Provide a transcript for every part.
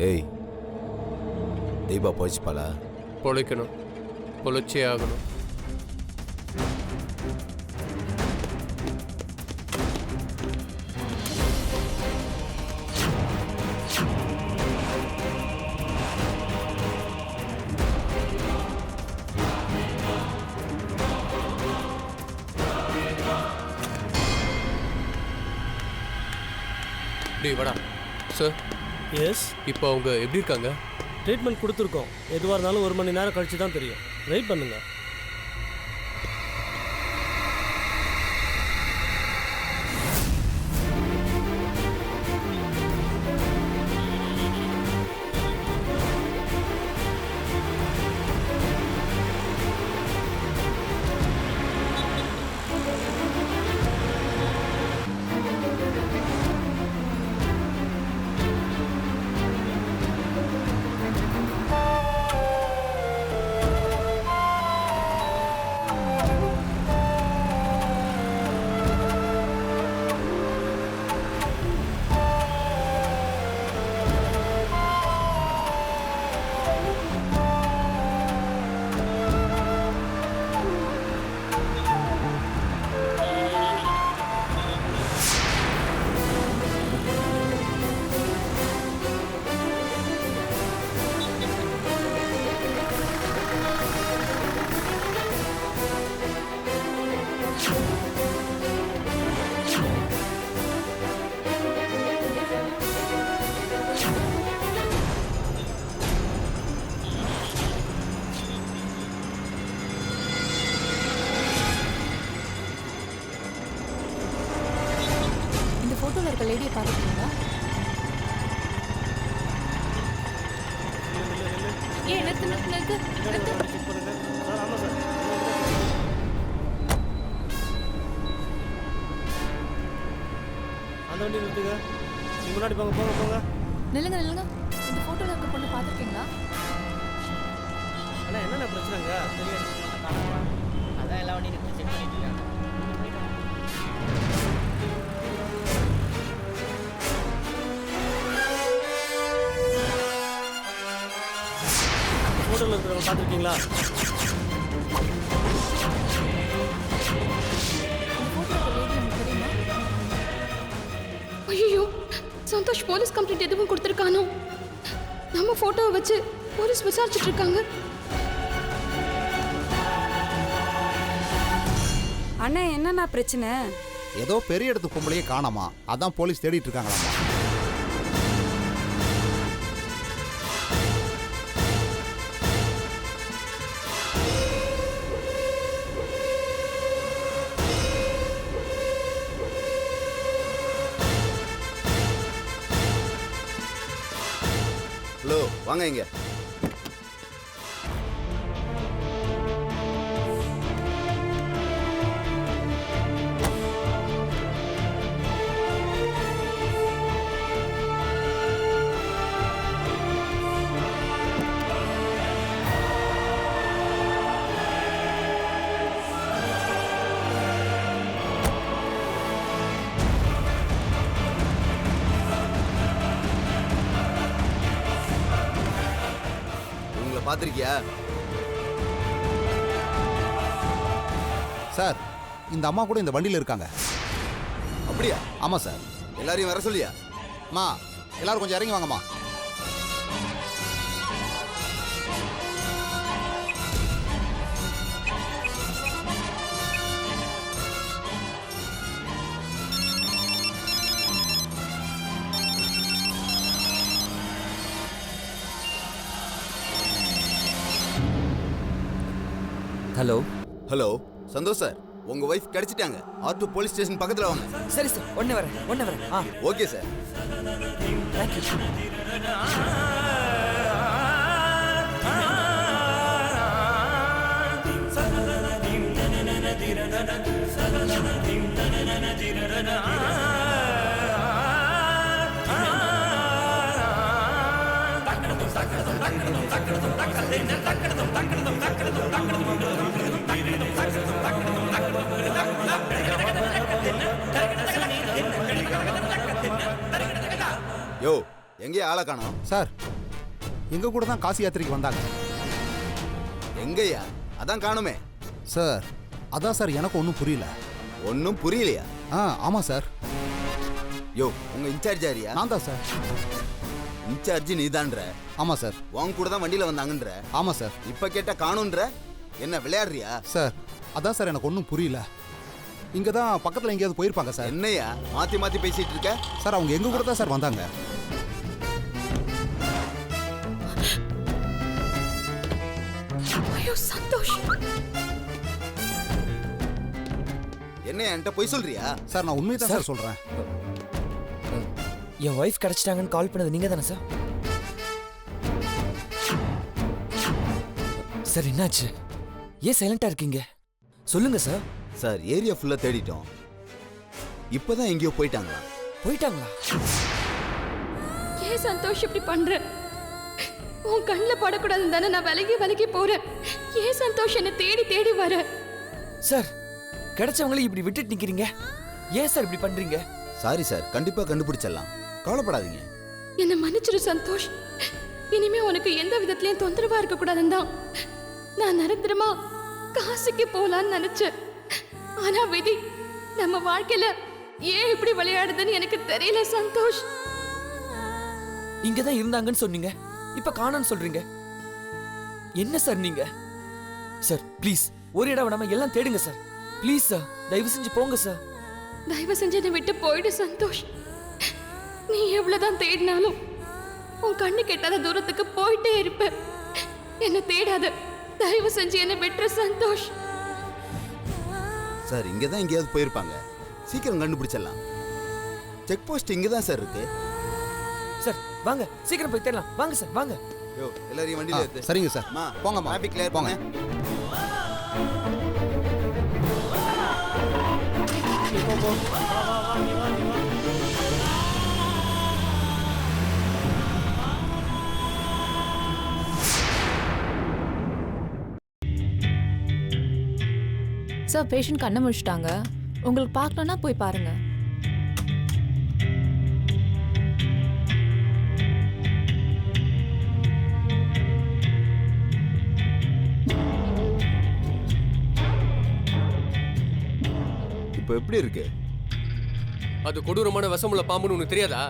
ஏய், தீபா போயிச்சுப்பாளா? பொழைக்கணும், பொழைச்சே ஆகணும். டேய் வாடா. சார், எஸ், இப்போ அவங்க எப்படி இருக்காங்க? ட்ரீட்மெண்ட் கொடுத்துருக்கோம். எதுவாக இருந்தாலும் 1 மணி நேரம் கழிச்சு தான் தெரியும். வெயிட் பண்ணுங்க. போட்டோல இருக்க லேடியை பார்த்துருக்கீங்களா? ஏன் நிறுத்து நிறுத்து நிறுத்து நிறுத்து. அந்த வண்டி நிறுத்துங்க. நீங்க முன்னாடி போங்க போங்க போங்க. நில்லுங்க நில்லுங்க. இந்த போட்டோல இருக்க பொண்ணு பார்த்துருக்கீங்களா? அண்ணா என்னென்ன பிரச்சனைங்க? அதான் எல்லா வண்டியும் செக் பண்ணிட்டு இருக்காங்க. போட்டோல இருக்கிறவங்க பார்த்துருக்கீங்களா? ஐயோ, சந்தோஷ் போலீஸ் கம்ப்ளைண்ட் எதுவும் கொடுத்துருக்கானோ? நம்ம போட்டோவை வச்சு போலீஸ் விசாரிச்சுட்டு இருக்காங்க. அண்ணா என்னண்ணா பிரச்சனை? ஏதோ பெரிய இடத்து பொம்பளையே காணாமா, அதான் போலீஸ் தேடிட்டு இருக்காங்களாமா. ஹலோ, வாங்க இங்க. பாத்திருக்கியா? சார், இந்த அம்மா கூட இந்த வண்டியில் இருக்காங்க. அப்படியா? ஆமா சார். எல்லாரையும் வர சொல்லியா? அம்மா, எல்லாரும் கொஞ்சம் இறங்கி வாங்கம்மா. ஹலோ ஹலோ, சந்தோஷ் சார், உங்க வைஃப் கிடைச்சிட்டாங்க. R2 போலீஸ் ஸ்டேஷன் பக்கத்துல வாங்க. சரி சார், ஒண்ணே வரேன். Okay sir. தேங்க்யூ. யோ, எங்கேயா ஆளை காணோம்? சார், எங்க கூட தான் காசி யாத்திரைக்கு வந்தாங்க. எங்கய்யா? அதான் காணுமே. சார் அதான் சார் எனக்கு ஒன்றும் புரியல. ஒன்றும் புரியலையா? ஆமாம் சார். யோ, உங்க இன்சார்ஜ் யாரியா? நான் தான் சார். இன்சார்ஜ் நீதான்ற? ஆமாம் சார். உன் கூட தான் வண்டியில வந்தாங்கன்ற? ஆமாம் சார். இப்ப கேட்டா காணுன்ற? என்ன விளையாடுறியா? சார் அதான் சார் எனக்கு ஒன்றும் புரியல. இங்கே தான் பக்கத்தில் எங்கேயாவது போயிருப்பாங்க சார். என்னையா மாத்தி மாத்தி பேசிட்டு இருக்க? சார் அவங்க எங்க கூட தான் சார் வந்தாங்க. ஐயோ சந்தோஷ், என்ன என்கிட்ட பொய் சொல்றியா? சார் நான் உண்மையை தான் சார் சொல்கிறேன். என் ஒய்ஃப் கிடைச்சிட்டாங்கன்னு கால் பண்ணது நீங்க தானே சார்? சார் என்னாச்சு? ஏன் சைலண்டா இருக்கீங்க? சொல்லுங்க சார். சார் ஏரியா ஃபுல்லா தேடிட்டோம். இப்பதான் எங்கேயோ போயிட்டாங்களா? போயிட்டாங்களா? ஏன் சந்தோஷ் இப்படி பண்ற? உன் கண்ணில் படக்கூடாதுன்னு தானே நான் விலகி விலகி போறேன். ஏன் சந்தோஷ் என்னை தேடி தேடி வர? சார் கிடைச்சவங்களே இப்படி விட்டுட்டு நிக்கிறீங்க. ஏன் சார் இப்படி பண்றீங்க? சாரி சார், கண்டிப்பா கண்டுபிடிச்சிடலாம், கவலைப்படாதீங்க. என்னை மன்னிச்சிரு சந்தோஷ். இனிமே உனக்கு எந்த விதத்திலயும் தொந்தரவா இருக்க கூடாதுன்னு தான் நான் நிரந்தரமா காசிக்கு போலான்னு நினைச்சேன். ஆனா விதி நம்ம வாழ்க்கையில ஏன் இப்படி விளையாடுதுன்னு எனக்கு தெரியல சந்தோஷ். இங்கதான் இருந்தாங்கன்னு சொன்னீங்க, இப்ப காணோன்னு சொல்றீங்க. என்ன சார் நீங்க? சார் ப்ளீஸ் ஒரு இடம் விடாம எல்லாம் தேடுங்க சார். ப்ளீஸ் சார், தயவு செஞ்சு போங்க சார். தயவு செஞ்சு என்னை விட்டு போயிடு சந்தோஷ். நீ எவ்வளவுதான் தேடினாலும் உன் கண்ணு கெட்டாத தூரத்துக்கு போயிட்டே இருப்ப. என்ன தேடாத, தயவு செஞ்சு என்னை விட்டுரு சந்தோஷ். சார் இங்க தான் எங்கேயாவது போயிருப்பாங்க, சீக்கிரம் கண்டுபிடிச்சிடலாம். செக் போஸ்ட் இங்க தான் சார் இருக்கு. சார் வாங்க சீக்கிரம் போய் தேடலாம். வாங்க சார் வாங்க. யோ, எல்லாரையும் வண்டியில ஏத்து. சரிங்க சார். அம்மா, போங்கம்மா. டிராஃபிக் கிளியர் போங்க. பண்ணு. சார் பேஷண்ட் கண்ணை முடிச்சிட்டாங்க. உங்களுக்கு பார்க்கணும்னா போய் பாருங்க. இப்போ எப்படி இருக்கு? அது கொடூரமான விஷமுள்ள பாம்புன்னு உனக்கு தெரியாதா?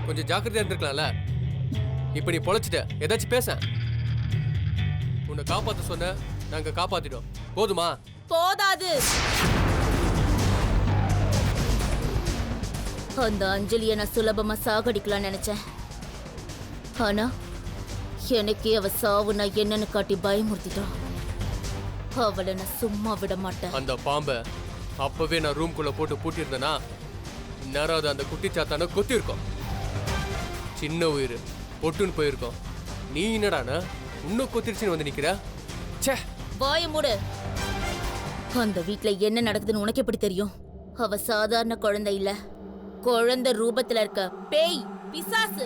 கொஞ்சம் ஜாக்கிரதையா இருந்திருக்கலாம்ல. இப்போ நீ பொழைச்சிட்ட, ஏதாச்சும் பேச. உன்னை காப்பாற்ற சொன்ன, நாங்க காப்பாத்திட்டோம். போதுமா? போதாது. அந்த அஞ்சலியை நான் சுலபமா சாகடிக்கலாம் நினைச்சேன். ஆனா எனக்கே அவ சாவு நான் என்னன்னு காட்டி பயமுறுத்திட்டான். அவளை நான் சும்மா விட மாட்டேன். அந்த பாம்பை அப்பவே நான் ரூம்குள்ள போட்டு பூட்டியிருந்தேனா நேரம் அது அந்த குட்டிச்சாத்தான கொத்தி இருக்கோம். சின்ன உயிர் பொட்டுன்னு போயிருக்கோம். நீ என்னடானா இன்னும் கொத்திருச்சுன்னு வந்து நிக்கிற? ச்சே, வாய மூடு. அந்த வீட்ல என்ன நடக்குதுன்னு உனக்கு எப்படி தெரியும்? அவ சாதாரண குழந்தை இல்ல, குழந்தை ரூபத்துல இருக்க பேய், பிசாசு.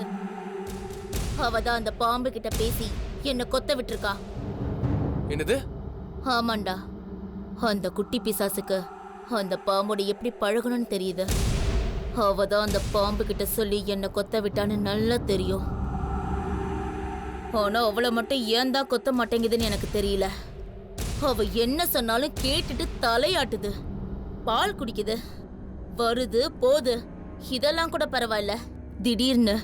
அவதான் அந்த பாம்பு கிட்ட பேசி என்ன கொத்த விட்டுருக்கா. என்னது? ஆமாண்டா, அந்த குட்டி பிசாசுக்கு அந்த பாம்போட எப்படி பழகணும்னு தெரியுது. அவதான் அந்த பாம்பு கிட்ட சொல்லி என்ன கொத்த விட்டான்னு நல்லா தெரியும். ஆனா அவளை மட்டும் ஏன் தான் கொத்த மாட்டேங்குதுன்னு எனக்கு தெரியல. அவ என்ன சொன்னாலும் கேட்டுட்டு தலையாட்டுது, பால் குடிக்குது, வருது போது. இதெல்லாம் கூட பரவாயில்ல, திடீர்னு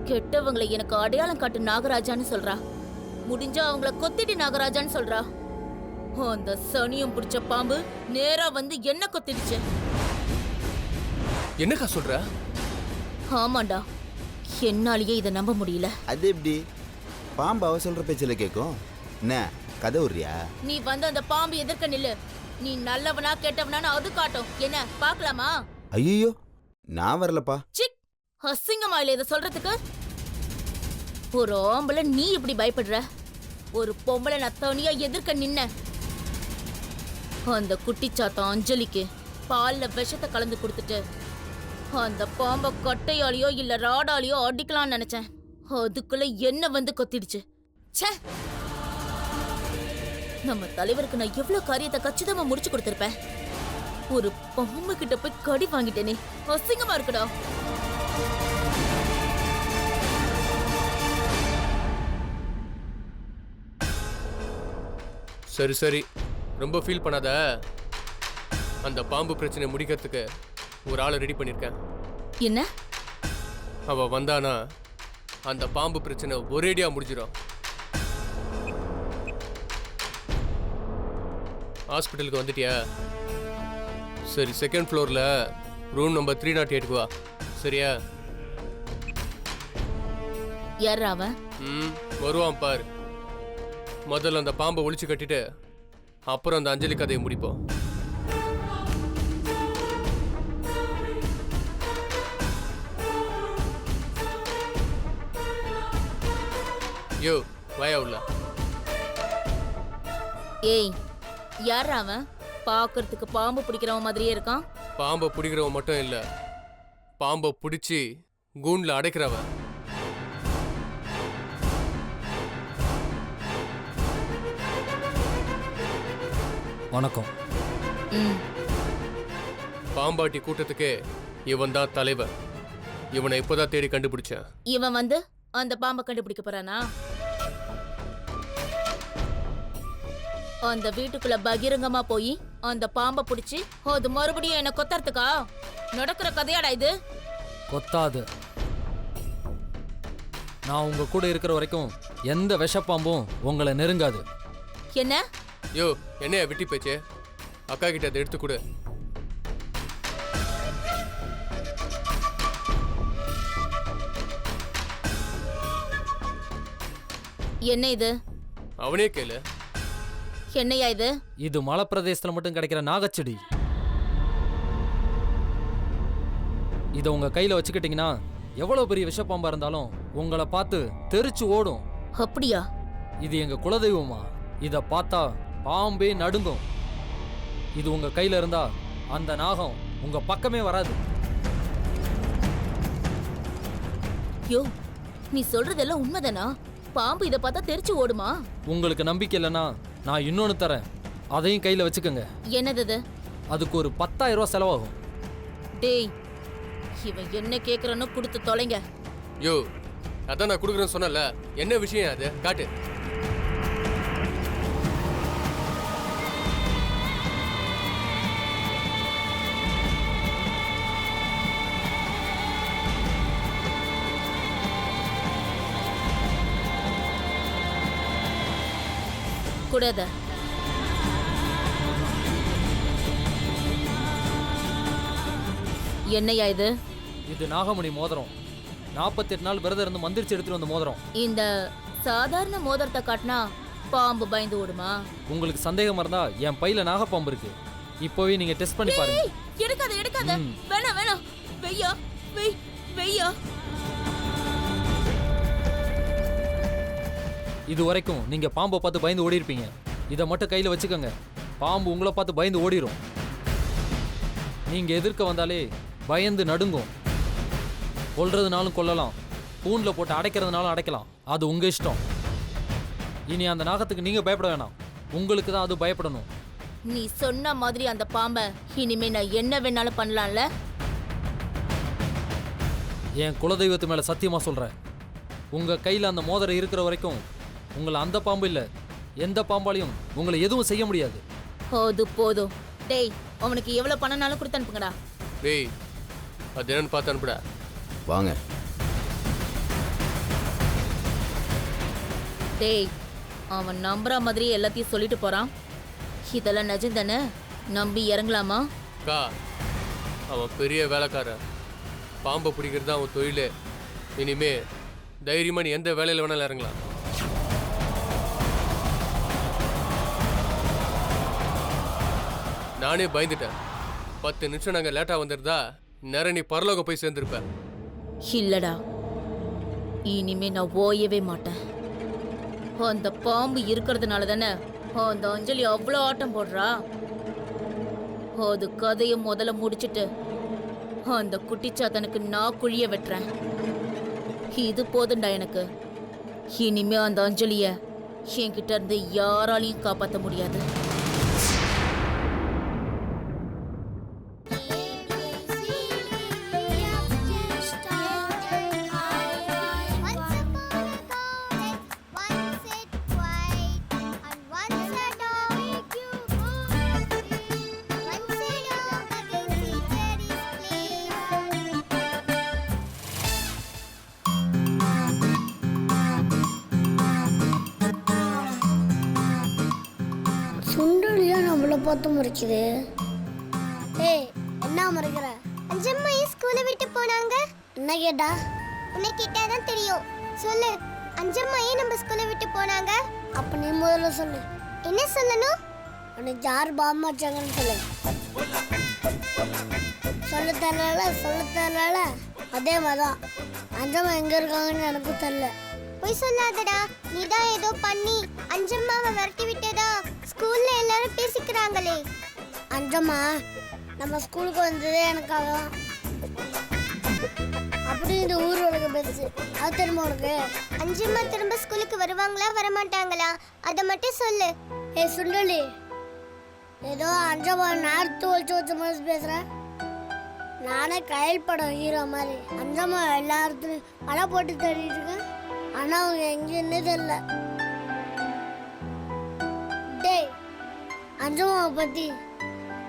கெட்டவங்களை எனக்கு அடையாளம் காட்டு நாகராஜான்னு சொல்றா. முடிஞ்சா அவங்கள கொத்திட்டு நாகராஜான்னு சொல்றா. அந்த சனியும் பிடிச்ச பாம்பு நேரா வந்து என்ன கொத்திடுச்சு. என்னக்கா சொல்ற? ஆமாண்டா, என்னாலேயே இதை நம்ப முடியல. அது எப்படி? பாம்பு அவ சொல்ற பேச்சில கேட்கும். என்ன கதை விடுறியா? நீ வந்து அந்த பாம்பு எதிர்க்க நில்லு. நீ நல்லவனா கெட்டவனான்னு அது காட்டும். என்ன பார்க்கலாமா? ஐயோ, நான் வரலப்பா. சிக், அசிங்கமா இல்ல இதை சொல்றதுக்கு? ஒரு ஆம்பளை நீ இப்படி பயப்படுற? ஒரு பொம்பளை நான் தனியா எதிர்க்க நின்ன. அந்த குட்டிச்சாத்தம் அஞ்சலிக்கு பால்ல விஷத்தை கலந்து கொடுத்துட்டு அந்த பாம்பை கட்டையாலேயோ இல்ல ராடாலேயோ அடிக்கலாம்னு நினைச்சேன். அதுக்குள்ள என்ன வந்து கொத்திடுச்சு. ச்சே, நம்ம தலைவருக்கு நான் எவ்வளவு காரியத்தை கச்சிதமா முடிச்சு கொடுத்திருப்பேன். ஒரு பொம்மை கிட்ட போய் கடி வாங்கிட்டேனே, அசிங்கமா இருக்குடா. சரி சரி, ரொம்ப ஃபீல் பண்ணாத. அந்த பாம்பு பிரச்சனை முடிக்கிறதுக்கு ஒரு ஆளை ரெடி பண்ணியிருக்கேன். என்ன? அவ வந்தானா அந்த பாம்பு பிரச்சனை ஒரேடியா முடிஞ்சிடும். ஹாஸ்பிட்டலுக்கு வந்துட்டியா? சரி, செகண்ட் ஃப்ளோரில் ரூம் நம்பர் 308 வா. சரியா? யார் அவன்? வருவான் பாரு. முதல்ல அந்த பாம்பை ஒளிச்சு கட்டிட்டு அப்புறம் அந்த அஞ்சலி கதையை முடிப்போம். யோ, வாயா உள்ள. ஏய், யார் அவன்? பார்க்கறதுக்கு பாம்பு பிடிக்கிறவன் மாதிரியே இருக்கான். பாம்பை பிடிக்கிறவன் மட்டும் இல்ல, பாம்பை பிடிச்சி கூண்டில் அடைக்கிறவன். வணக்கம். பாம்பாட்டி கூட்டத்துக்கே இவன் தான் தலைவர். இவனை இப்போதான் தேடி கண்டுபிடிச்சேன். இவன் வந்து அந்த பாம்பை கண்டுபிடிக்க போறானா? அந்த வீட்டுக்குள்ள பகிரங்கமா போய் அந்த பாம்பை பிடிச்சி அது மறுபடியும் என்ன கொத்தறதுக்கா நடக்கிற கதையாடா இது? கொத்தாது. நான் உங்க கூட இருக்கிற வரைக்கும் எந்த விஷப்பாம்பும் உங்களை நெருங்காது. என்ன? யோ, என்னையா விட்டி பேச்சு? அக்கா கிட்ட அதை எடுத்து கொடு. என்ன இது? அவனே கேளு. என்னையா இது? இது மலை பிரதேசத்துல மட்டும் கிடைக்கிற நாகச்செடி. இதை உங்க கையில வச்சுக்கிட்டீங்கன்னா எவ்வளவு பெரிய விஷப்பாம்பா இருந்தாலும் உங்களை பார்த்து தெரிச்சு ஓடும். அப்படியா? இது எங்க குலதெய்வமா. இத பார்த்தா பாம்பே நடுங்கும். இது உங்க கையில இருந்தா அந்த நாகம் உங்க பக்கமே வராது. யோ, நீ சொல்றதெல்லாம் உண்மைதானா? பாம்பு இத பார்த்தா தெரிச்சு ஓடுமா? உங்களுக்கு நம்பிக்கை இல்லைன்னா நான் இன்னொன்னு தரேன், அதையும் கையில வச்சுக்கோங்க. என்னது அது? அதுக்கு ஒரு 10,000 ரூபாய் செலவாகும். டேய், இவன் என்ன கேக்குறன்னு கொடுத்து தொலைங்க. யோ, அதான் நான் கொடுக்குறேன்னு சொன்னல. என்ன விஷயம் அது? காட்டு. கூடாத. என்னையா இது? இது நாகமணி மோதிரம். 48 நாள் விரதம் இருந்து மந்திரிச்சு எடுத்துட்டு வந்த மோதிரம். இந்த சாதாரண மோதிரத்தை காட்டினா பாம்பு பயந்து ஓடுமா? உங்களுக்கு சந்தேகமா இருந்தா என் பையில நாகப்பாம்பு இருக்கு. இப்போவே நீங்க டெஸ்ட் பண்ணி பாருங்க. எடுக்காத எடுக்காத. வேணாம் வேணாம். வெய்யா வெய் வெய்யா. இது வரைக்கும் நீங்க பாம்பை பார்த்து பயந்து ஓடி இருப்பீங்க. இதை மட்டும் கையில வச்சுக்கோங்க. பாம்பு உங்களை பார்த்து பயந்து ஓடிரும். நீங்க எதிர்க்க வந்தாலே பயந்து நடுங்கும். கொல்றதுனாலும் கொல்லலாம், பூண்ல போட்டு அடைக்கிறதுனாலும் அடைக்கலாம். அது உங்க இஷ்டம். இனி அந்த நாகத்துக்கு நீங்க பயப்பட வேணாம், உங்களுக்கு தான் அது பயப்படணும். நீ சொன்ன மாதிரி அந்த பாம்பை இனிமே நான் என்ன வேணாலும் பண்ணலாம்ல? என் குலதெய்வத்து மேல சத்தியமா சொல்றேன், உங்க கையில அந்த மோதிரம் இருக்கிற வரைக்கும் உங்களை அந்த பாம்பு இல்ல எந்த பாம்பாலையும் உங்களை எதுவும் செய்ய முடியாது. அது போதும். டேய், அவனுக்கு எவ்வளவு பணம்னாலும் கொடுத்து அனுப்புங்கடா. டேய், அது என்னன்னு பார்த்து அனுப்புடா. வாங்க. டேய், அவன் நம்புற மாதிரி எல்லாத்தையும் சொல்லிட்டு போறான். இதெல்லாம் நிஜம் தானே? நம்பி இறங்கலாமா? அக்கா, அவன் பெரிய வேலைக்காரன். பாம்பை பிடிக்கிறது அவன் தொழிலே. இனிமே தைரியமா நீ எந்த வேலையில் வேணாலும் இறங்கலாம். நானே பயந்துட்டேன். 10 நிமிஷம் நாங்கள் லேட்டாக வந்திருந்தா நேரம் நீ பரலோகம் போய் சேர்ந்துருப்ப. இல்லடா, இனிமே நான் ஓயவே மாட்டேன். அந்த பாம்பு இருக்கிறதுனால தானே அந்த அஞ்சலி அவ்வளோ ஆட்டம் போடுறா. அது கதையை முதல்ல முடிச்சிட்டு அந்த குட்டிச்சாத்தனுக்கு நான் குழிய வெட்டுறேன். இது போதுண்டா எனக்கு. இனிமே அந்த அஞ்சலிய என்கிட்ட இருந்து யாராலையும் காப்பாற்ற முடியாது. பார்த்து முறைக்குது. ஏய், என்ன முறைக்கிற? அஞ்சம்மா ஸ்கூலை விட்டு போனாங்க. என்ன கேட்டா? உன்னை கேட்டாதான் தெரியும். சொல்லு, அஞ்சம்மா நம்ம ஸ்கூலை விட்டு போனாங்க. அப்ப நீ முதல்ல சொல்லு. என்ன சொல்லணும்? உனக்கு யார் பாம்பு வச்சாங்கன்னு சொல்லு. சொல்ல தரல அதே மாதிரிதான் அஞ்சம்மா எங்க இருக்காங்கன்னு எனக்கும் தெரியல. போய் சொல்லாதடா, நீதான் ஏதோ பண்ணி அஞ்சம்மாவை விரட்டி விட்டதா ஸ்கூல்ல எல்லாரும் பேசிக்கிறாங்களே. அஞ்சம்மா நம்ம ஸ்கூலுக்கு வந்ததே எனக்காக தான். அப்படி இந்த ஊர் உலக பேசு. அது தெரியுமா உனக்கு? அஞ்சம்மா திரும்ப ஸ்கூலுக்கு வருவாங்களா வரமாட்டாங்களா அதை மட்டும் சொல்லு. ஏ சுண்டலி, ஏதோ அஞ்சம்மா நேரத்து ஒழிச்சு வச்ச மாதிரி பேசுறேன். நானே கயல் படம் ஹீரோ மாதிரி அஞ்சம்மா எல்லாத்துலையும் பல போட்டு தேடிட்டு இருக்கேன். ஆனா அவங்க எங்கன்னு தெரியல. டேய், அஞ்சம்மாவை பத்தி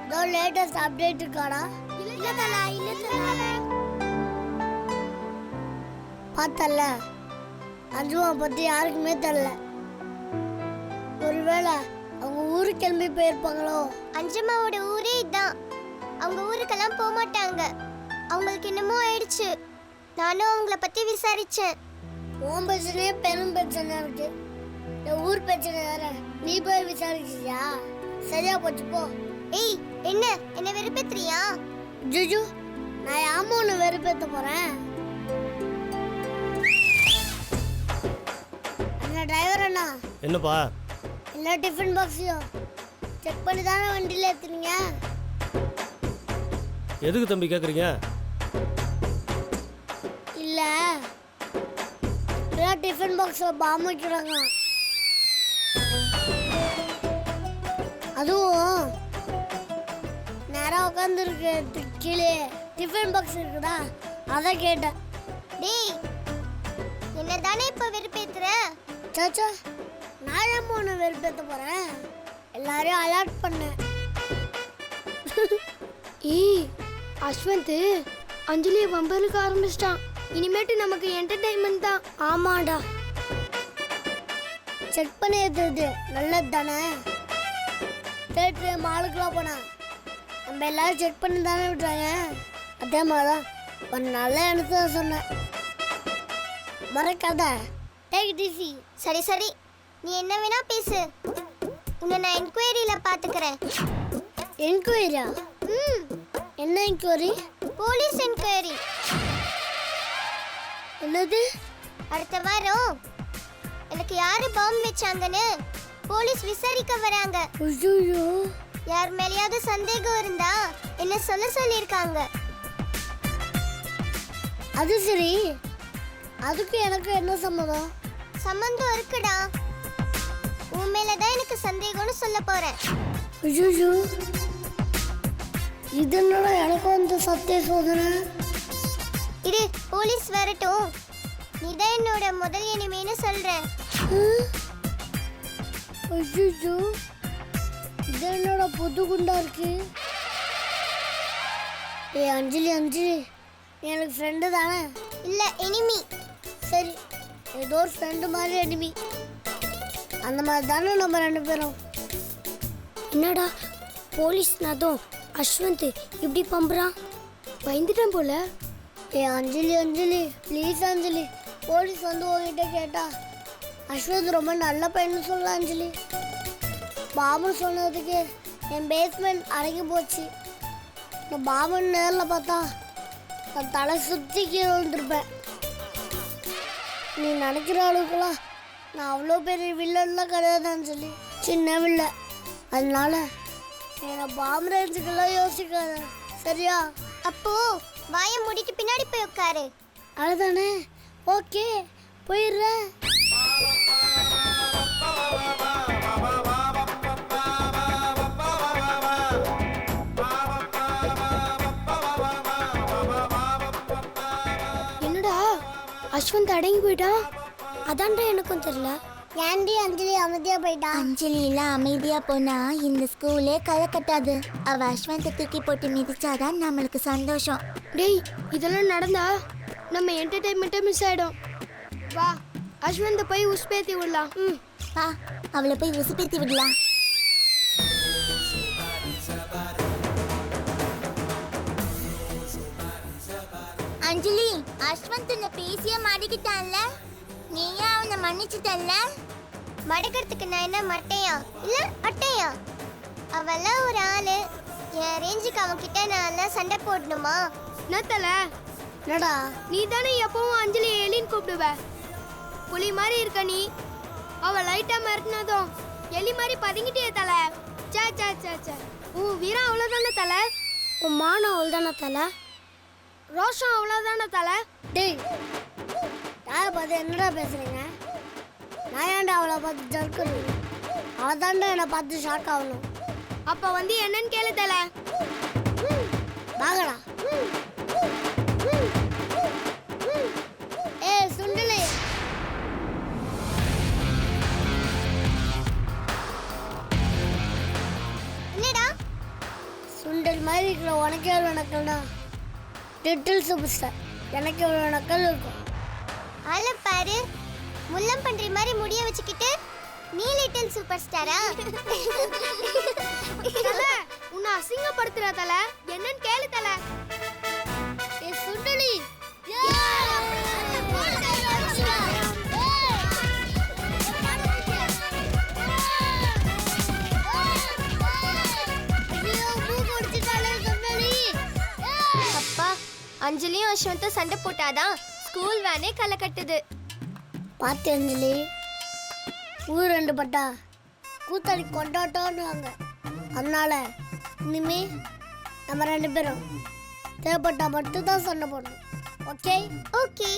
ஏதோ லேட்டஸ்ட் அப்டேட் இருக்காடா? இல்ல பார்த்தல, அஞ்சம்மாவை பத்தி யாருக்குமே தெரியல. ஒருவேளை அவங்க ஊருக்கு கிளம்பி போயிருப்பாங்களோ? அஞ்சம்மாவோட ஊரே இதான். அவங்க ஊருக்கெல்லாம் போக மாட்டாங்க. அவங்களுக்கு என்னமோ ஆயிடுச்சு. நானும் அவங்கள பத்தி விசாரிச்சேன். உன் பிரச்சனையே பெரும் பிரச்சனை இருக்கு. இந்த ஊர் பிரச்சனை வேற. நீ போய் விசாரிச்சியா? சரியா போச்சு போ. ஏய், என்ன வெறுப்பேத்துறியா? ஜுஜு, நான் யாம உன்னை வெறுப்பேத்த போறேன். அண்ணா டிரைவர் அண்ணா. என்னப்பா? எல்லா டிஃபன் பாக்ஸையும் செக் பண்ணி தானே வண்டியில் ஏற்றுறீங்க? எதுக்கு தம்பி கேட்குறீங்க? இல்லை, எல்லா டிஃபன் பாக்ஸில் பாம்பு வைக்கிறாங்க. அதுவும் நேராக உட்காந்துருக்கு கீழே டிஃபன் பாக்ஸ் இருக்குதா, அதை கேட்டேன். டேய், என்ன தானே இப்போ வெறுப்பேத்துற? சாச்சா, நான் ஏன் ஒன்று வெறுப்பேற்ற போகிறேன்? எல்லாரையும் அலர்ட் பண்ணேன். ஏய், அஸ்வந்த் அஞ்சலியை வம்பலுக்கு ஆரம்பிச்சிட்டான். இனிமேட்டு நமக்கு என்டர்டைன்மெண்ட் தான். ஆமாடா, செக் பண்ணி எடுத்தது நல்லது தானே. தேட்டர் மாலுக்குலாம் போனா நம்ம எல்லாரும் செக் பண்ணி தானே விட்டுறாங்க. அதே மாதிரிதான் ஒரு நல்ல எண்ணத்தை தான் சொன்னேன். மறக்காத. Take it easy. சரி, நீ என்ன வேணா பேசு. உன்னை நான் என்கொயரியில பாத்துக்கிறேன். என்கொயரியா? என்ன என்கொயரி? Police enquiry. என்னது? அடுத்த வாரம் எனக்கு யாரு பாம்பு வச்சாங்கன்னு போலீஸ் விசாரிக்க வராங்க. ஐயோ, யார் மேலேயாவது சந்தேகம் இருந்தா என்ன சொல்ல சொல்லியிருக்காங்க. அது சரி, அதுக்கு எனக்கு என்ன சம்மதம்? சம்மந்தம் இருக்குடா. உன் மேலதான் எனக்கு சந்தேகம்னு சொல்ல போறேன். ஐயோ, இது என்னடா எனக்கு வந்து சத்திய சோதனை. இது போலீஸ் வரட்டும், நீதான் என்னோட முதல் எனிமின்னு சொல்றேன். ஐயோ, இது என்னோட புது குண்டா இருக்கு. ஏ அஞ்சலி, நீ எனக்கு ஃப்ரெண்டு தானே? இல்ல, எனிமி. சரி, ஏதோ ஒரு ஃப்ரெண்டு மாதிரி எனிமி. அந்த மாதிரி தானே நம்ம ரெண்டு பேரும். என்னடா போலீஸ்னாதும் அஸ்வந்த் இப்படி பம்புறான்? பயந்துட்டான் போல. ஏ அஞ்சலி, ப்ளீஸ் அஞ்சலி, போலீஸ் வந்து உங்ககிட்ட கேட்டா அஸ்வந்த் ரொம்ப நல்ல பையன்னு சொல்ல அஞ்சலி. பாபு சொன்னதுக்கு என் பேஸ்மெண்ட் அடங்கி போச்சு. நான் பாபு நேரில் பார்த்தா நான் தலை சுற்றி கீழே விழுந்திருப்பேன். நீ நினைக்கிற அளவுக்குலாம் நான் அவ்வளோ பெரிய வில்லன்லாம் கிடையாதுன்னு சொல்லி சின்ன வில்ல. அதனால என்னை பாம்பு ரேஞ்சுக்கெல்லாம் யோசிக்காத, சரியா? அப்போ வாயை மூடிட்டு பின்னாடி போய் உட்காரு. அதுதானே? ஓகே, போயிடுறேன். என்னடா அஸ்வந்த் அடங்கி போயிட்டான்? அதான்டா எனக்கும் தெரியல. ஏன்டி அஞ்சலி அமைதியா போயிட்டா? அஞ்சலி எல்லாம் அமைதியா போனா இந்த ஸ்கூலே களை கட்டாது. அவ அஸ்வந்தை தூக்கி போட்டு மிதிச்சாதான் நம்மளுக்கு சந்தோஷம். டேய், இதெல்லாம் நடந்தா நம்ம என்டர்டைன்மெண்ட்டே மிஸ் ஆயிடும். வா, அஸ்வந்தை போய் உஸ்பேத்தி விடலாம். வா, அவளை போய் உசுப்பேத்தி விடலாம். அஞ்சலி, அஸ்வந்த் உன்னை பேசிய மாட்டிக்கிட்டான்ல, நீயா அவனை மன்னிச்சுட்டல்ல? மடக்கிறதுக்கு நான் என்ன மட்டையா இல்ல அட்டையா? அவெல்லாம் ஒரு ஆளு. என் ரேஞ்சுக்கு அவன்கிட்ட நான் சண்டை போடணுமா? நத்தல நடா, நீ தானே எப்பவும் அஞ்சலி எலின்னு கூப்பிடுவ. புலி மாதிரி இருக்க நீ. அவ லைட்டா மிரட்டினதும் எலி மாதிரி பதுங்கிட்டே தல. சே சே சே சே, உன் வீரம் அவ்வளோதானே தல. உன் மானம் அவ்வளோதானே தலை. ரோஷம் அவ்வளோதானே தல. டேய், யாரை பார்த்து என்னடா பேசுறீங்க? நான் ஏன்டா அவளை பார்த்து ஜர்க்கணும்? அவள் தாண்டா என்னை பார்த்து ஷாக் ஆகணும். அப்ப வந்து என்னன்னு கேளு தல. வாங்கடா. சுண்டலி, என்னடா சுண்டல் மாதிரி இருக்கிற உனக்கே எவ்வளோ நக்கல்டா? லிட்டில் சூப்பர் ஸ்டார் எனக்கு எவ்வளோ நக்கல் இருக்கும். ஆள பாரு, முள்ளம் பன்றி மாதிரி முடிய வச்சுக்கிட்டு நீ லிட்டில் சூப்பர் ஸ்டாரா? உன்னை அசிங்கப்படுத்துற தல. என்னன்னு கேளு தல. சுண்டலி, அப்பா, அஞ்சலியும் அஸ்வந்தும் சண்டை போட்டாதான் ஸ்கூல் வேனே களை கட்டுது. பார்த்து அஞ்சலி, ஊர் ரெண்டு பட்டா கூத்தாடி கொண்டாட்டோன்னுவாங்க. அதனால இனிமே நம்ம ரெண்டு பேரும் தேவைப்பட்டா மட்டும் தான் சண்டை போடணும். ஓகே? ஓகே.